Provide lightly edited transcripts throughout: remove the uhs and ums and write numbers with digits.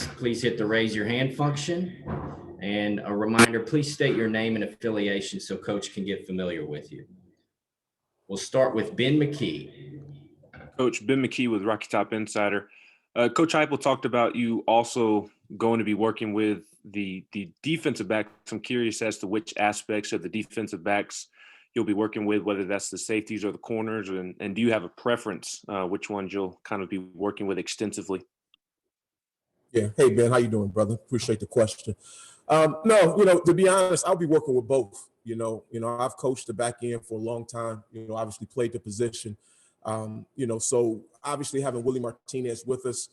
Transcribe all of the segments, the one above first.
please hit the raise your hand function. And a reminder, please state your name and affiliation so Coach can get familiar with you. We'll start with Ben McKee. Coach, Ben McKee with Rocky Top Insider. Coach Heupel talked about you also going to be working with the defensive backs. I'm curious as to which aspects of the defensive backs you'll be working with, whether that's the safeties or the corners, and do you have a preference which ones you'll kind of be working with extensively? Yeah. Hey, Ben, how you doing, brother? Appreciate the question. No, to be honest, I'll be working with both. I've coached the back end for a long time, obviously played the position. So obviously having Willie Martinez with us,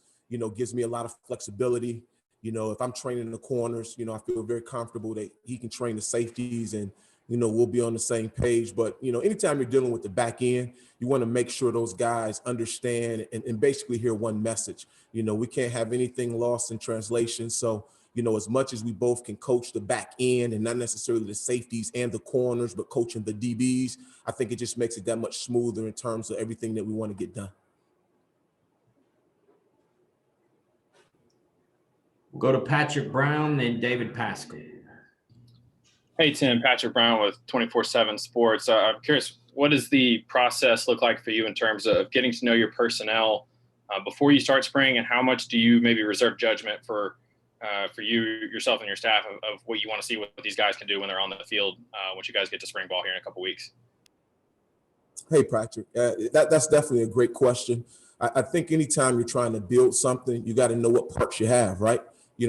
gives me a lot of flexibility. If I'm training the corners, I feel very comfortable that he can train the safeties and, we'll be on the same page. But, anytime you're dealing with the back end, you want to make sure those guys understand and basically hear one message. We can't have anything lost in translation. So, as much as we both can coach the back end and not necessarily the safeties and the corners, but coaching the DBs, I think it just makes it that much smoother in terms of everything that we want to get done. We'll go to Patrick Brown, then David Pascal. Hey, Tim, Patrick Brown with 24/7 Sports. I'm curious, what does the process look like for you in terms of getting to know your personnel before you start spring, and how much do you maybe reserve judgment for you, yourself, and your staff of what you want to see what these guys can do when they're on the field once you guys get to spring ball here in a couple weeks? Hey, Patrick, that's definitely a great question. I think anytime you're trying to build something, you got to know what parts you have, right?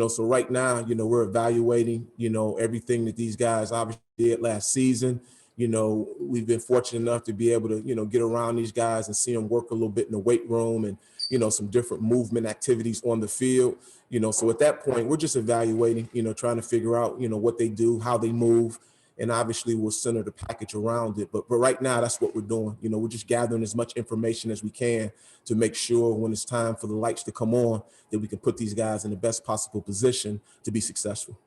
So right now, we're evaluating, everything that these guys obviously did last season. We've been fortunate enough to be able to, get around these guys and see them work a little bit in the weight room and, some different movement activities on the field. So at that point, we're just evaluating, trying to figure out, what they do, how they move, and obviously we'll center the package around it. But right now, that's what we're doing. We're just gathering as much information as we can to make sure when it's time for the lights to come on, that we can put these guys in the best possible position to be successful.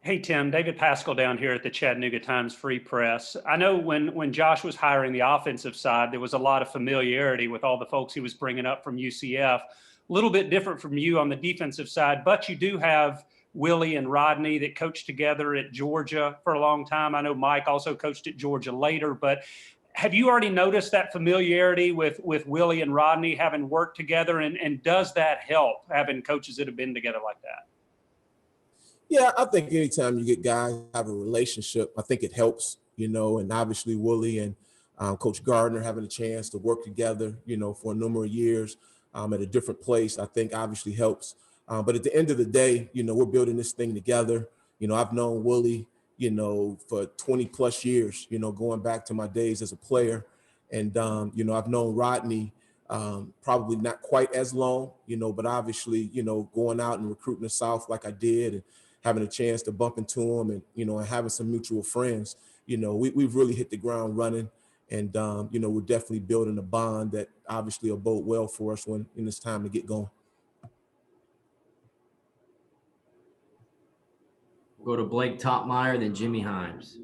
Hey, Tim, David Pascal down here at the Chattanooga Times Free Press. I know when Josh was hiring the offensive side, there was a lot of familiarity with all the folks he was bringing up from UCF. A little bit different from you on the defensive side, but you do have Willie and Rodney that coached together at Georgia for a long time. I know Mike also coached at Georgia later, but have you already noticed that familiarity with Willie and Rodney having worked together, and does that help having coaches that have been together like that? Yeah, I think anytime you get guys have a relationship, I think it helps, and obviously Willie and Coach Gardner having a chance to work together, for a number of years at a different place, I think obviously helps. But at the end of the day, we're building this thing together. I've known Willie, for 20 plus years, going back to my days as a player. And, I've known Rodney probably not quite as long, but obviously, going out and recruiting the South like I did and having a chance to bump into him and, and having some mutual friends, we've really hit the ground running. And, we're definitely building a bond that obviously will bode well for us when it's time to get going. We'll go to Blake Topmeyer, then Jimmy Himes.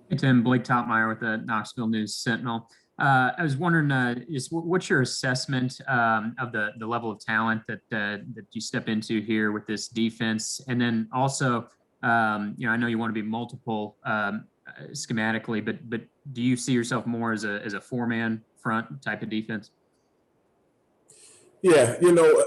Hey, Tim, Blake Topmeyer with the Knoxville News Sentinel. I was wondering, what's your assessment of the level of talent that you step into here with this defense? And then also, I know you want to be multiple schematically, but do you see yourself more as a four-man front type of defense? Yeah,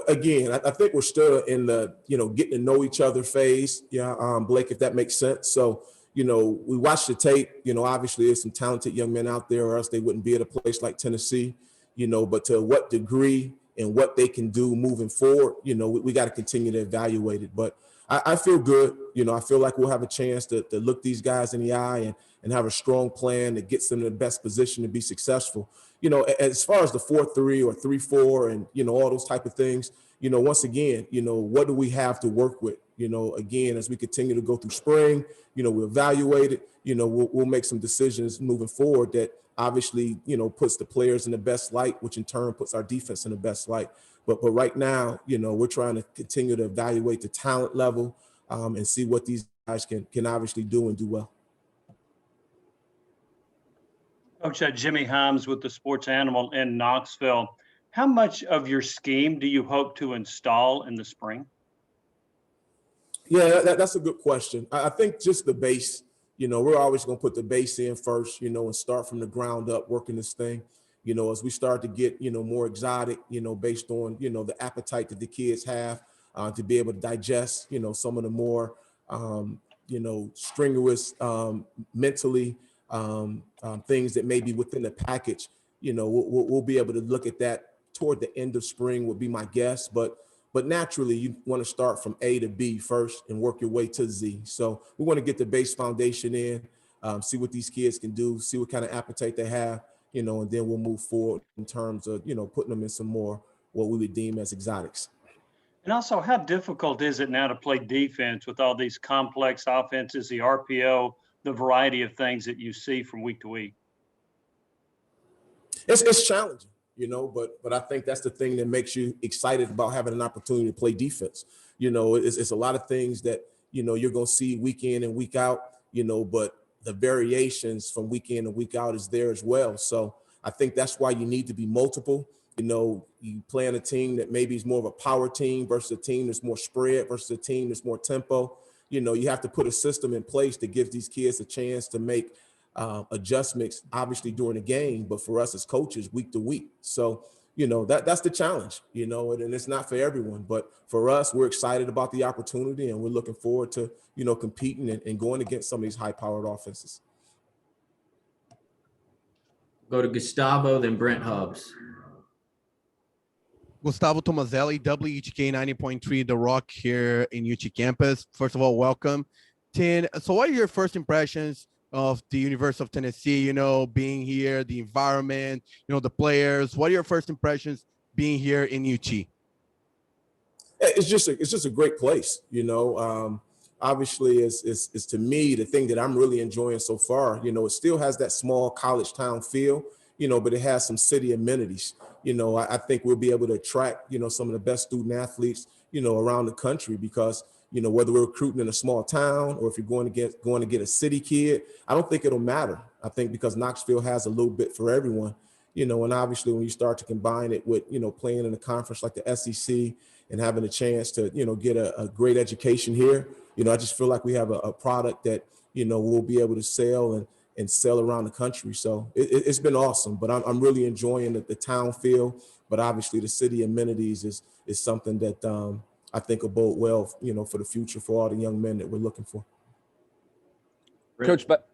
again, I think we're still in the, getting to know each other phase. Yeah, Blake, if that makes sense. So, we watched the tape, obviously there's some talented young men out there or else they wouldn't be at a place like Tennessee, but to what degree and what they can do moving forward, we got to continue to evaluate it. But I feel good. I feel like we'll have a chance to look these guys in the eye and have a strong plan that gets them in the best position to be successful. As far as the 4-3 or 3-4 and, all those type of things, once again, what do we have to work with? Again, as we continue to go through spring, we'll evaluate it, we'll make some decisions moving forward that obviously, puts the players in the best light, which in turn puts our defense in the best light. But right now, we're trying to continue to evaluate the talent level and see what these guys can obviously do and do well. Coach, Jimmy Himes with the Sports Animal in Knoxville. How much of your scheme do you hope to install in the spring? Yeah, that's a good question. I think just the base, we're always going to put the base in first, and start from the ground up working this thing. As we start to get, more exotic, based on, the appetite that the kids have to be able to digest, some of the more, strenuous, mentally things that may be within the package, we'll be able to look at that toward the end of spring would be my guess. But naturally, you want to start from A to B first and work your way to Z. So we want to get the base foundation in, see what these kids can do, see what kind of appetite they have, and then we'll move forward in terms of, putting them in some more what we would deem as exotics. And also, how difficult is it now to play defense with all these complex offenses, the RPO, the variety of things that you see from week to week? It's challenging, but I think that's the thing that makes you excited about having an opportunity to play defense. It's a lot of things that, you're going to see week in and week out, but the variations from week in and week out is there as well. So I think that's why you need to be multiple. You play on a team that maybe is more of a power team versus a team that's more spread versus a team that's more tempo. You have to put a system in place that gives these kids a chance to make adjustments, obviously during the game, but for us as coaches, week to week. So, that's the challenge, and it's not for everyone, but for us, we're excited about the opportunity and we're looking forward to, competing and going against some of these high-powered offenses. Go to Gustavo, then Brent Hubbs. Gustavo Tomazelli, WHK 90.3 The Rock here in UT campus. First of all, welcome. Tim, so what are your first impressions of the University of Tennessee, being here, the environment, the players? What are your first impressions being here in UT? It's just a great place, obviously it's to me, the thing that I'm really enjoying so far, it still has that small college town feel, but it has some city amenities. I think we'll be able to attract, some of the best student athletes, around the country because, whether we're recruiting in a small town or if you're going to get a city kid, I don't think it'll matter. I think because Knoxville has a little bit for everyone, and obviously when you start to combine it with, playing in a conference like the SEC and having a chance to, get a great education here, I just feel like we have a product that, we'll be able to sell and sell around the country. So it's been awesome, but I'm really enjoying the town feel, but obviously the city amenities is something that I think will bode well, for the future for all the young men that we're looking for.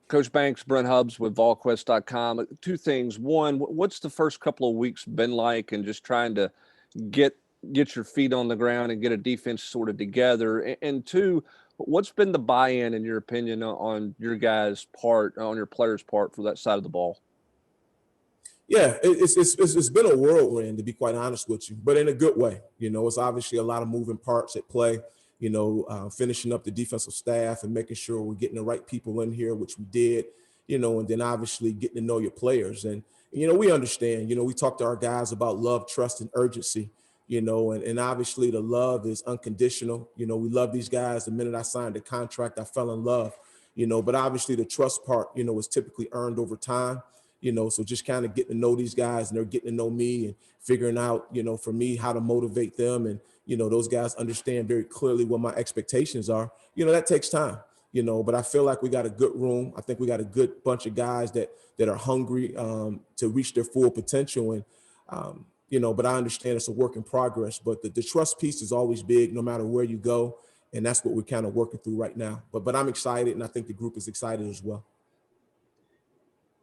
Coach Banks, Brent Hubbs with VolQuest.com. Two things. One, what's the first couple of weeks been like and just trying to get your feet on the ground and get a defense sort of together? And two, what's been the buy-in, in your opinion, on your guys' part, on your players' part for that side of the ball? Yeah, it's been a whirlwind, to be quite honest with you, but in a good way. It's obviously a lot of moving parts at play, finishing up the defensive staff and making sure we're getting the right people in here, which we did, and then obviously getting to know your players. And, we understand, we talk to our guys about love, trust, and urgency, and obviously the love is unconditional. We love these guys. The minute I signed the contract, I fell in love, but obviously the trust part, is typically earned over time. So just kind of getting to know these guys and they're getting to know me and figuring out, for me, how to motivate them. And, those guys understand very clearly what my expectations are. That takes time, but I feel like we got a good room. I think we got a good bunch of guys that are hungry to reach their full potential. And, but I understand it's a work in progress, but the trust piece is always big no matter where you go. And that's what we're kind of working through right now. But I'm excited, and I think the group is excited as well.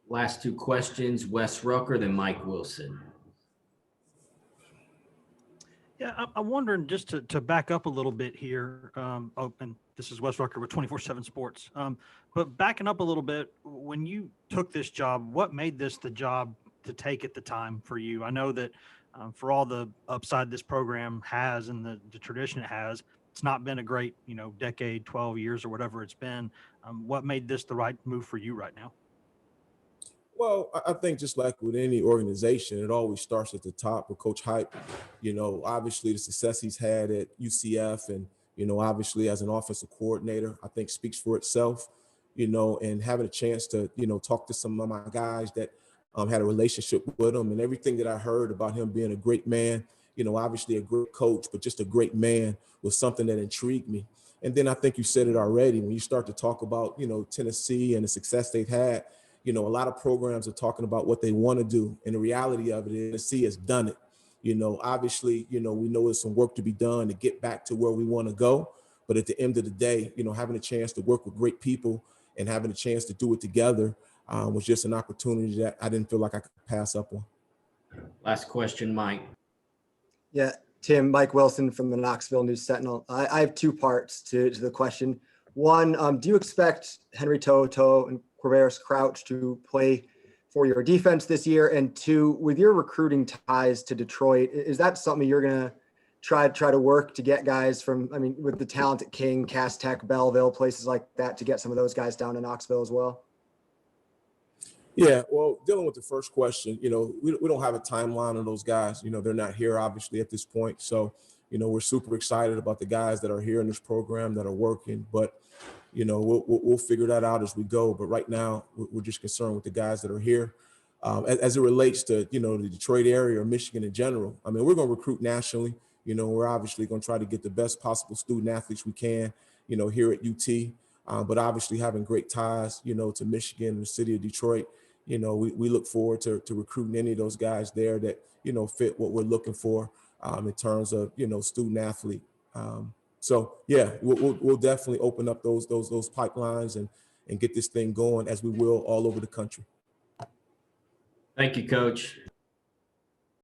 Last two questions, Wes Rucker, then Mike Wilson. Yeah, I'm wondering, just to back up a little bit here, and this is Wes Rucker with 24/7 Sports. But backing up a little bit, when you took this job, what made this the job to take at the time for you? I know that for all the upside this program has and the tradition it has, it's not been a great, decade, 12 years or whatever it's been. What made this the right move for you right now? Well, I think just like with any organization, it always starts at the top with Coach Hype. Obviously the success he's had at UCF and, obviously as an offensive coordinator, I think speaks for itself, and having a chance to, talk to some of my guys that had a relationship with him, and everything that I heard about him being a great man, obviously a great coach, but just a great man was something that intrigued me. And then I think you said it already, when you start to talk about, Tennessee and the success they've had, a lot of programs are talking about what they want to do. And the reality of it is Tennessee has done it. Obviously, we know there's some work to be done to get back to where we want to go. But at the end of the day, having a chance to work with great people and having a chance to do it together was just an opportunity that I didn't feel like I could pass up on. Last question, Mike. Yeah, Tim, Mike Wilson from the Knoxville News Sentinel. I have two parts to the question. One, do you expect Henry To'oTo'o and Quavaris Crouch to play for your defense this year? And two, with your recruiting ties to Detroit, is that something you're going to try to work to get guys from, with the talent at King, Cass Tech, Belleville, places like that, to get some of those guys down to Knoxville as well? Yeah, well, dealing with the first question, we don't have a timeline on those guys. They're not here, obviously, at this point. So, we're super excited about the guys that are here in this program that are working. But, we'll figure that out as we go. But right now, we're just concerned with the guys that are here. As it relates to, the Detroit area or Michigan in general, we're going to recruit nationally. We're obviously going to try to get the best possible student athletes we can, here at UT. But obviously having great ties, to Michigan and the city of Detroit, we look forward to recruiting any of those guys there that, fit what we're looking for in terms of, student athlete. So yeah, we'll definitely open up those pipelines and get this thing going, as we will all over the country. Thank you, Coach.